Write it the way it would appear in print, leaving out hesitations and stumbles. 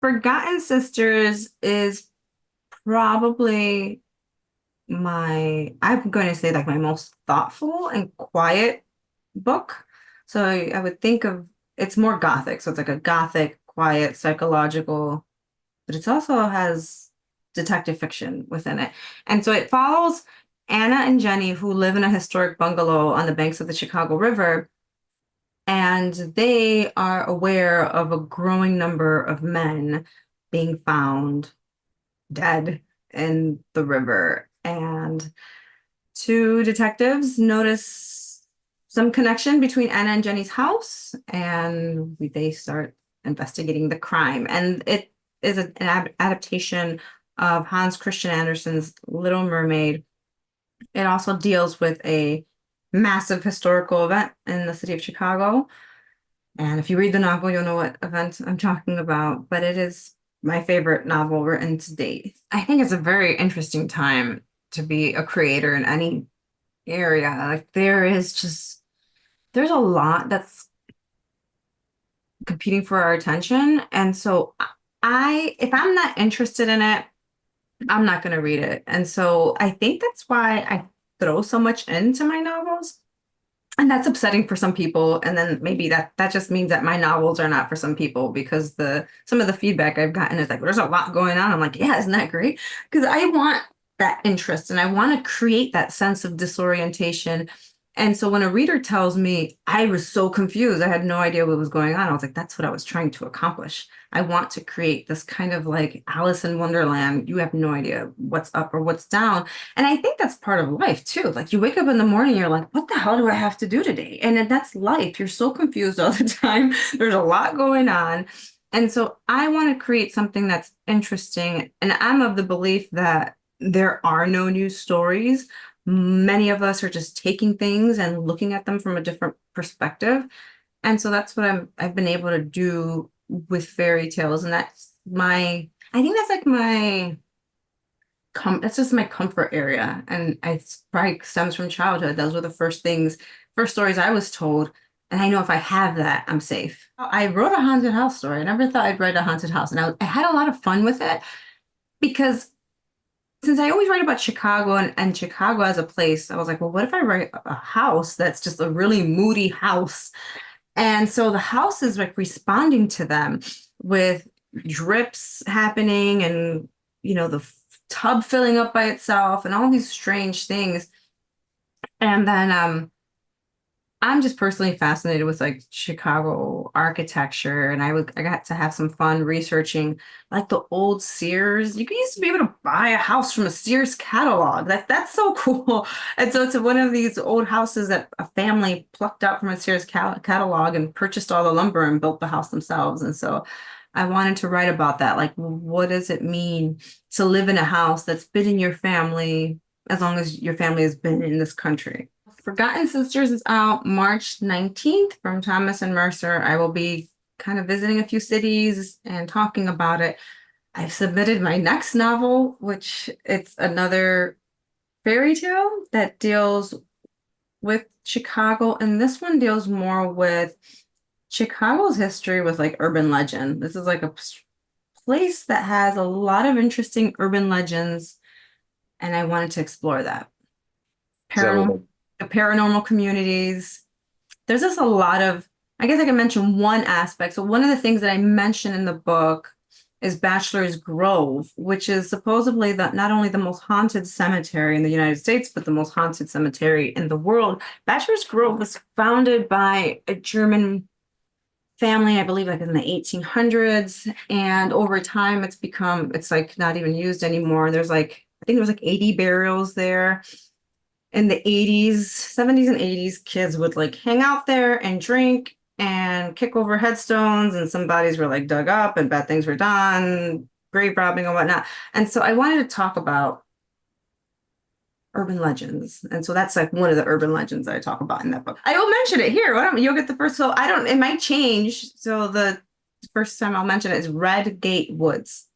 Forgotten Sisters is probably I'm going to say like my most thoughtful and quiet book. So I would think of it's more gothic. So it's like a gothic, quiet, psychological, but it also has detective fiction within it. And so it follows Anna and Jenny, who live in a historic bungalow on the banks of the Chicago River, and they are aware of a growing number of men being found dead in the river. And two detectives notice some connection between Anna and Jenny's house, and they start investigating the crime. And it is an adaptation of Hans Christian Andersen's Little Mermaid. It also deals with a massive historical event in the city of Chicago. And if you read the novel, you'll know what event I'm talking about, but it is my favorite novel written to date. I think it's a very interesting time to be a creator in any area. Like there's a lot that's competing for our attention. And so if I'm not interested in it, I'm not going to read it. And so I think that's why I throw so much into my novels. And that's upsetting for some people. And then maybe that just means that my novels are not for some people because the some of the feedback I've gotten is like, there's a lot going on. I'm like, yeah, isn't that great? Because I want that interest and I want to create that sense of disorientation. And so when a reader tells me I was so confused, I had no idea what was going on, I was like, that's what I was trying to accomplish. I want to create this kind of like Alice in Wonderland. You have no idea what's up or what's down. And I think that's part of life too. Like you wake up in the morning, you're like, what the hell do I have to do today? And then that's life. You're so confused all the time. There's a lot going on. And so I want to create something that's interesting. And I'm of the belief that there are no new stories. Many of us are just taking things and looking at them from a different perspective. And so that's what I've been able to do with fairy tales. And I think that's like that's just my comfort area. And it probably stems from childhood. Those were the first stories I was told. And I know if I have that, I'm safe. I wrote a haunted house story. I never thought I'd write a haunted house. And I had a lot of fun with it because since I always write about Chicago and Chicago as a place, I was like, well, what if I write a house that's just a really moody house? And so the house is like responding to them with drips happening and, the tub filling up by itself and all these strange things. And then I'm just personally fascinated with like Chicago architecture, and I got to have some fun researching like the old Sears. You used to be able to buy a house from a Sears catalog. That's so cool. And so it's one of these old houses that a family plucked out from a Sears catalog and purchased all the lumber and built the house themselves. And so I wanted to write about that. Like, what does it mean to live in a house that's been in your family as long as your family has been in this country? Forgotten Sisters is out March 19th from Thomas and Mercer. I will be kind of visiting a few cities and talking about it. I've submitted my next novel, which it's another fairy tale that deals with Chicago, and this one deals more with Chicago's history with like urban legend. This is like a place that has a lot of interesting urban legends, and I wanted to explore that. So, Paranormal communities. There's just a lot of, I guess I can mention one aspect. So one of the things that I mention in the book is Bachelor's Grove, which is supposedly not only the most haunted cemetery in the United States, but the most haunted cemetery in the world. Bachelor's Grove was founded by a German family, I believe, like in the 1800s. And over time, it's like not even used anymore. I think there was like 80 burials there in the 80s, 70s and 80s, kids would like hang out there and drink and kick over headstones, and some bodies were like dug up and bad things were done, grave robbing and whatnot. And so I wanted to talk about urban legends. And so that's like one of the urban legends that I talk about in that book. I will mention it here. Why don't you'll get the first? So it might change. So the first time I'll mention it is Red Gate Woods.